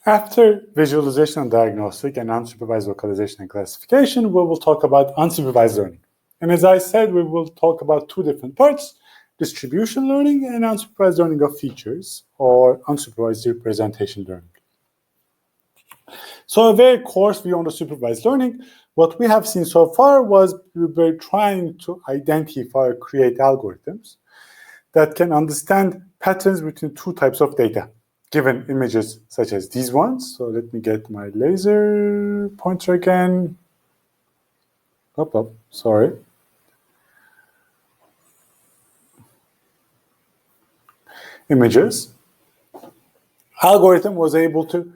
After visualization and diagnostic and unsupervised localization and classification, we will talk about unsupervised learning. And as I said, we will talk about two different parts: distribution learning and unsupervised learning of features, or unsupervised representation learning. So a very coarse view on the supervised learning. What we have seen so far was we were trying to identify or create algorithms that can understand patterns between two types of data, given images such as these ones. So let me get my laser pointer again. Sorry. Images. Algorithm was able to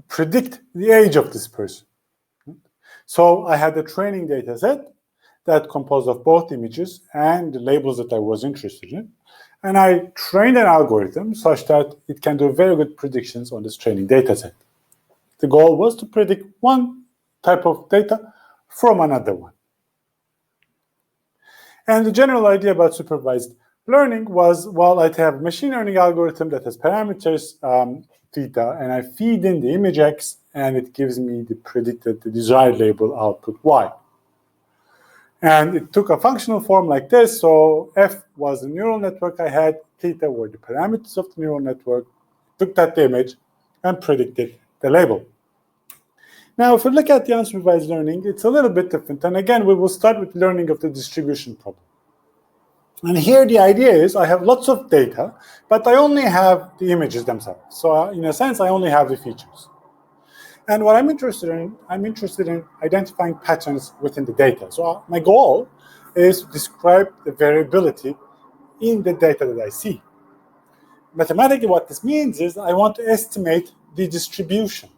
predict the age of this person. So I had a training data set that composed of both images and the labels that I was interested in. And I trained an algorithm such that it can do very good predictions on this training data set. The goal was to predict one type of data from another one. And the general idea about supervised learning was, well, I have a machine learning algorithm that has parameters theta, and I feed in the image X, and it gives me the desired label output Y. And it took a functional form like this. So F was the neural network I had, theta were the parameters of the neural network, took that image and predicted the label. Now, if we look at the unsupervised learning, it's a little bit different. And again, we will start with learning of the distribution problem. And here the idea is I have lots of data, but I only have the images themselves. So in a sense, I only have the features. And what I'm interested in identifying patterns within the data. So my goal is to describe the variability in the data that I see. Mathematically, what this means is I want to estimate the distribution.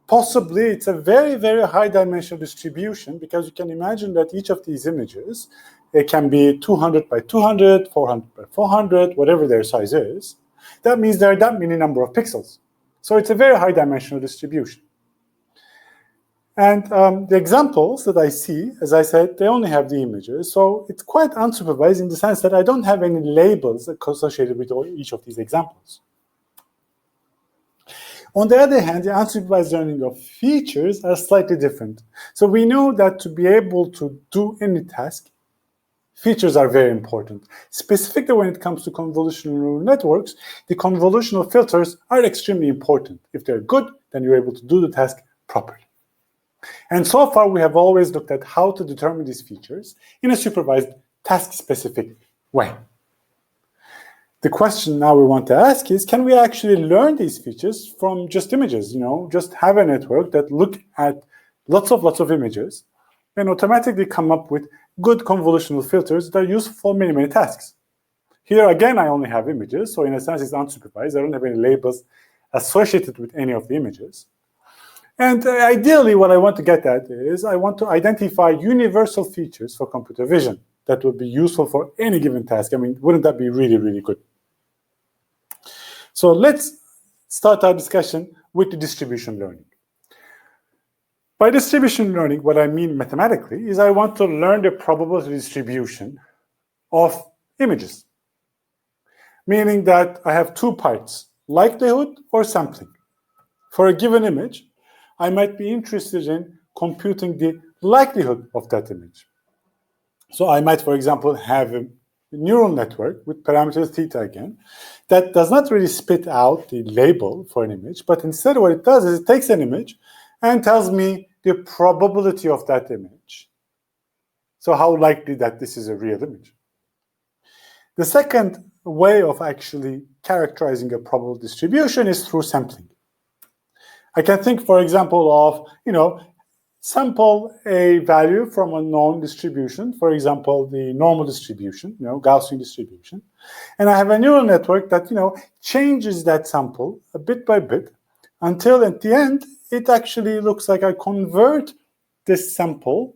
Possibly it's a very, very high dimensional distribution, because you can imagine that each of these images, it can be 200 by 200, 400 by 400, whatever their size is. That means there are that many number of pixels. So it's a very high dimensional distribution. And the examples that I see, as I said, they only have the images. So it's quite unsupervised in the sense that I don't have any labels associated with each of these examples. On the other hand, the unsupervised learning of features are slightly different. So we know that to be able to do any task, features are very important. Specifically when it comes to convolutional neural networks, the convolutional filters are extremely important. If they're good, then you're able to do the task properly. And so far, we have always looked at how to determine these features in a supervised, task-specific way. The question now we want to ask is, can we actually learn these features from just images? Just have a network that look at lots of images and automatically come up with good convolutional filters that are useful for many, many tasks. Here, again, I only have images, so in a sense, it's unsupervised. I don't have any labels associated with any of the images. And ideally, what I want to get at is I want to identify universal features for computer vision that would be useful for any given task. I mean, wouldn't that be really, really good? So let's start our discussion with the distribution learning. By distribution learning, what I mean mathematically is I want to learn the probability distribution of images, meaning that I have two parts, likelihood or sampling. For a given image, I might be interested in computing the likelihood of that image. So I might, for example, have a neural network with parameters theta again, that does not really spit out the label for an image, but instead what it does is it takes an image and tells me the probability of that image. So how likely that this is a real image. The second way of actually characterizing a probable distribution is through sampling. I can think, for example, of, sample a value from a known distribution, for example, the normal distribution, Gaussian distribution, and I have a neural network that, changes that sample a bit by bit until at the end, it actually looks like I convert this sample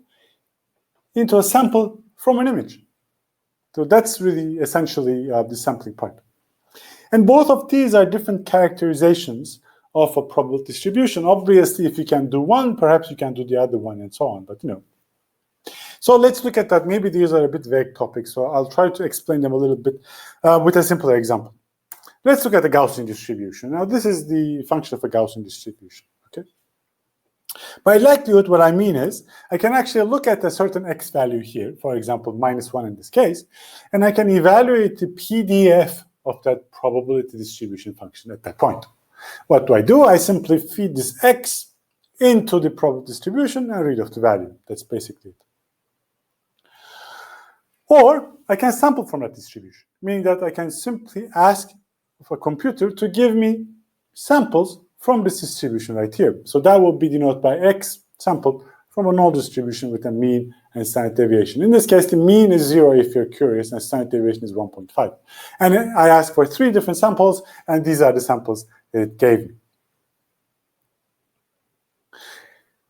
into a sample from an image. So that's really essentially the sampling part. And both of these are different characterizations of a probable distribution. Obviously, if you can do one, perhaps you can do the other one and so on, but So let's look at that. Maybe these are a bit vague topics, so I'll try to explain them a little bit with a simpler example. Let's look at the Gaussian distribution. Now, this is the function of a Gaussian distribution, okay? By likelihood, what I mean is, I can actually look at a certain x value here, for example, -1 in this case, and I can evaluate the PDF of that probability distribution function at that point. What do? I simply feed this x into the probability distribution and read off the value. That's basically it. Or I can sample from that distribution, meaning that I can simply ask for a computer to give me samples from this distribution right here. So that will be denoted by x sampled from a null distribution with a mean and standard deviation. In this case, the mean is 0 if you're curious, and standard deviation is 1.5. And I asked for 3 different samples, and these are the samples that it gave me.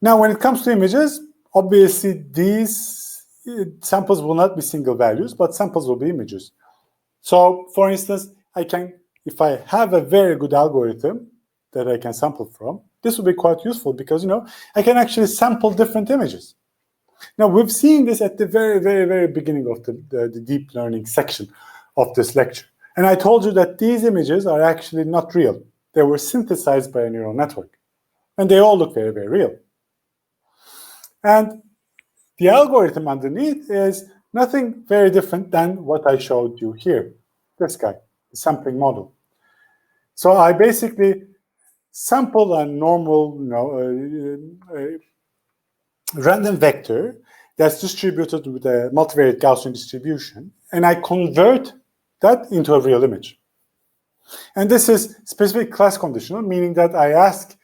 Now, when it comes to images, obviously these samples will not be single values, but samples will be images. So, for instance, I can, if I have a very good algorithm that I can sample from, this will be quite useful because, I can actually sample different images. Now, we've seen this at the very, very, very beginning of the deep learning section of this lecture. And I told you that these images are actually not real. They were synthesized by a neural network. And they all look very, very real. And the algorithm underneath is nothing very different than what I showed you here. This guy, the sampling model. So I basically sample a normal, random vector that's distributed with a multivariate Gaussian distribution, and I convert that into a real image. And this is specific class conditional, meaning that I ask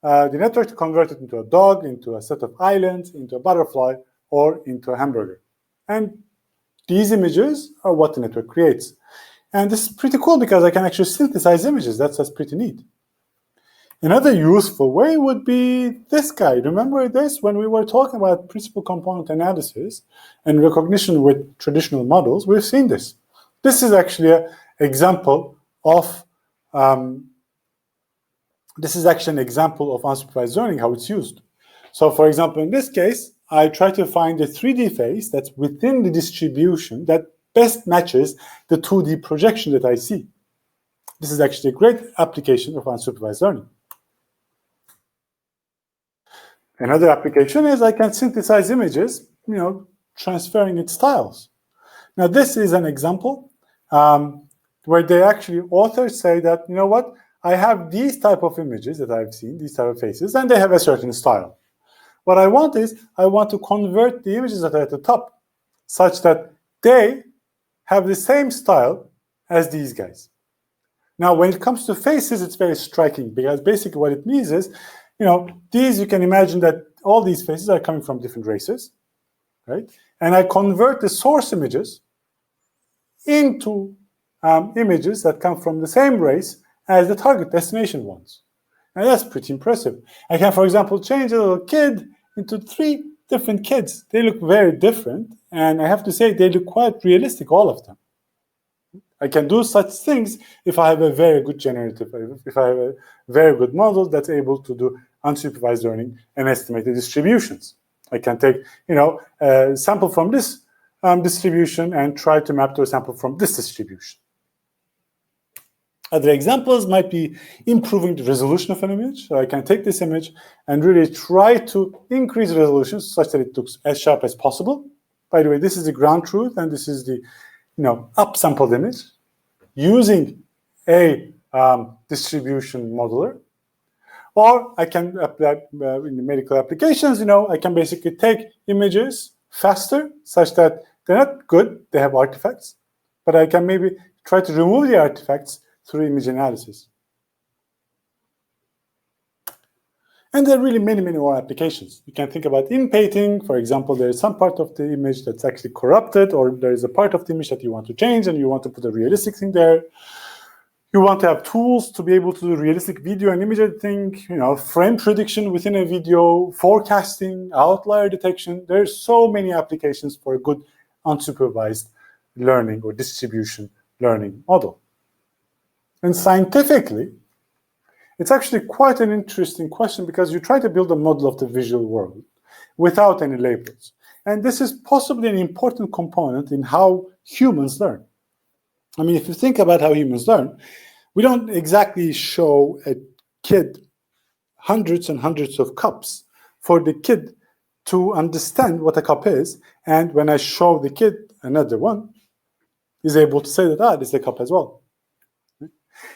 the network to convert it into a dog, into a set of islands, into a butterfly, or into a hamburger. And these images are what the network creates. And this is pretty cool because I can actually synthesize images. That's pretty neat. Another useful way would be this guy. Remember this when we were talking about principal component analysis and recognition with traditional models? We've seen this. This is actually an example of unsupervised learning, how it's used. So, for example, in this case, I try to find a 3D face that's within the distribution that best matches the 2D projection that I see. This is actually a great application of unsupervised learning. Another application is I can synthesize images, transferring its styles. Now, this is an example where they actually, authors say that, I have these type of images that I've seen, these type of faces, and they have a certain style. What I want to convert the images that are at the top such that they have the same style as these guys. Now, when it comes to faces, it's very striking because basically what it means is, these, you can imagine that all these faces are coming from different races, right? And I convert the source images into images that come from the same race as the target destination ones. And that's pretty impressive. I can, for example, change a little kid into 3 different kids. They look very different, and I have to say they look quite realistic, all of them. I can do such things if I have a very good if I have a very good model that's able to do unsupervised learning and estimate the distributions. I can take, a sample from this distribution and try to map to a sample from this distribution. Other examples might be improving the resolution of an image. So I can take this image and really try to increase resolution such that it looks as sharp as possible. By the way, this is the ground truth, and this is the upsampled image using a distribution modeler. Or I can apply in the medical applications, I can basically take images faster such that they're not good, they have artifacts, but I can maybe try to remove the artifacts through image analysis. And there are really many, many more applications. You can think about inpainting. For example, there is some part of the image that's actually corrupted, or there is a part of the image that you want to change and you want to put a realistic thing there. You want to have tools to be able to do realistic video and image editing, frame prediction within a video, forecasting, outlier detection. There's so many applications for a good unsupervised learning or distribution learning model. And scientifically, it's actually quite an interesting question because you try to build a model of the visual world without any labels. And this is possibly an important component in how humans learn. I mean, if you think about how humans learn, We don't exactly show a kid hundreds and hundreds of cups for the kid to understand what a cup is, and when I show the kid another one, he's able to say that, this is a cup as well.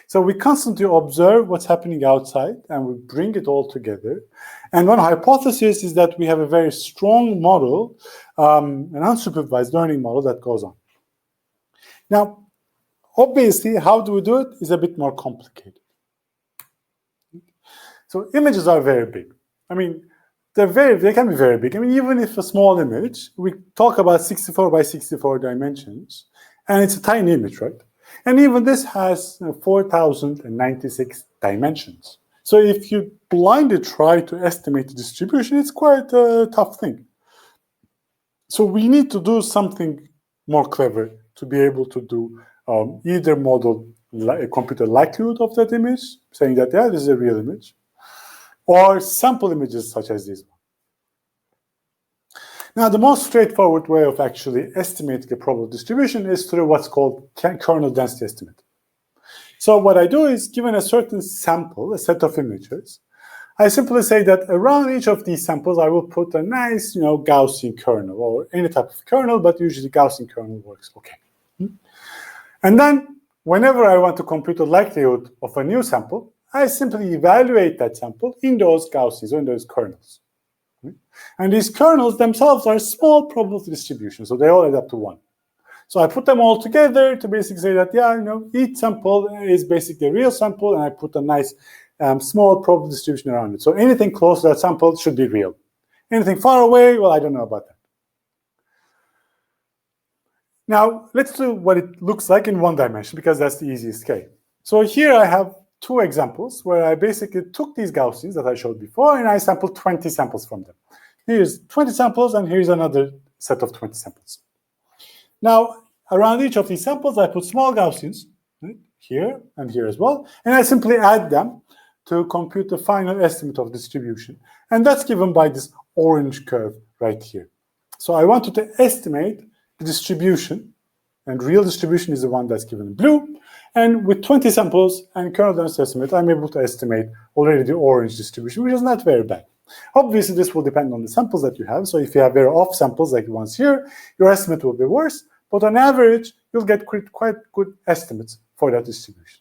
So we constantly observe what's happening outside, and we bring it all together. And one hypothesis is that we have a very strong model, an unsupervised learning model that goes on. Now, obviously, how do we do it is a bit more complicated. So images are very big. I mean, they can be very big. I mean, even if a small image, we talk about 64 by 64 dimensions, and it's a tiny image, right? And even this has 4,096 dimensions. So if you blindly try to estimate the distribution, it's quite a tough thing. So we need to do something more clever to be able to do either model a computer likelihood of that image, saying that, yeah, this is a real image, or sample images such as this one. Now, the most straightforward way of actually estimating a probable distribution is through what's called kernel density estimate. So what I do is, given a certain sample, a set of images, I simply say that around each of these samples, I will put a nice, Gaussian kernel, or any type of kernel, but usually Gaussian kernel works okay. And then, whenever I want to compute the likelihood of a new sample, I simply evaluate that sample in those Gaussians, or in those kernels. And these kernels themselves are small probability distributions, so they all add up to 1. So I put them all together to basically say that, yeah, each sample is basically a real sample, and I put a nice small probability distribution around it. So anything close to that sample should be real. Anything far away, well, I don't know about that. Now, let's do what it looks like in one dimension, because that's the easiest case. So here I have 2 examples where I basically took these Gaussians that I showed before, and I sampled 20 samples from them. Here's 20 samples, and here's another set of 20 samples. Now, around each of these samples, I put small Gaussians, right, here and here as well, and I simply add them to compute the final estimate of distribution. And that's given by this orange curve right here. So I wanted to estimate the distribution, and real distribution is the one that's given in blue. And with 20 samples and kernel density estimate, I'm able to estimate already the orange distribution, which is not very bad. Obviously, this will depend on the samples that you have. So if you have very off samples like the ones here, your estimate will be worse. But on average, you'll get quite good estimates for that distribution.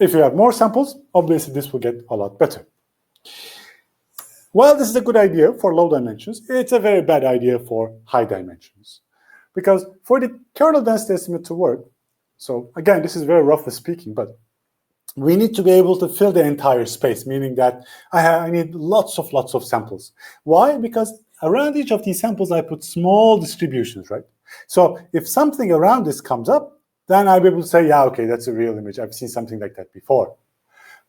If you have more samples, obviously this will get a lot better. While this is a good idea for low dimensions, it's a very bad idea for high dimensions. Because for the kernel density estimate to work, so again, this is very roughly speaking, but we need to be able to fill the entire space, meaning that I need lots of samples. Why? Because around each of these samples, I put small distributions, right? So if something around this comes up, then I'll be able to say, yeah, okay, that's a real image. I've seen something like that before.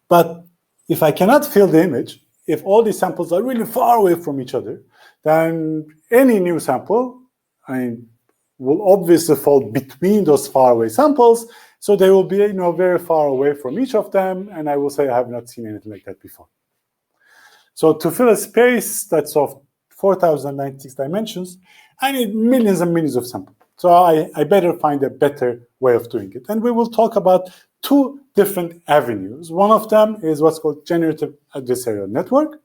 But if I cannot fill the image, if all these samples are really far away from each other, then any new sample, will obviously fall between those faraway samples, so they will be very far away from each of them, and I will say I have not seen anything like that before. So to fill a space that's of 4,096 dimensions, I need millions and millions of samples. So I better find a better way of doing it. And we will talk about 2 different avenues. One of them is what's called generative adversarial network,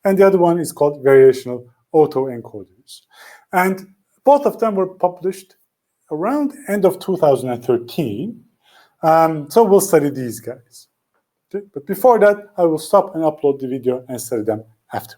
and the other one is called variational autoencoders. And both of them were published around the end of 2013. So we'll study these guys. Okay? But before that, I will stop and upload the video and study them after.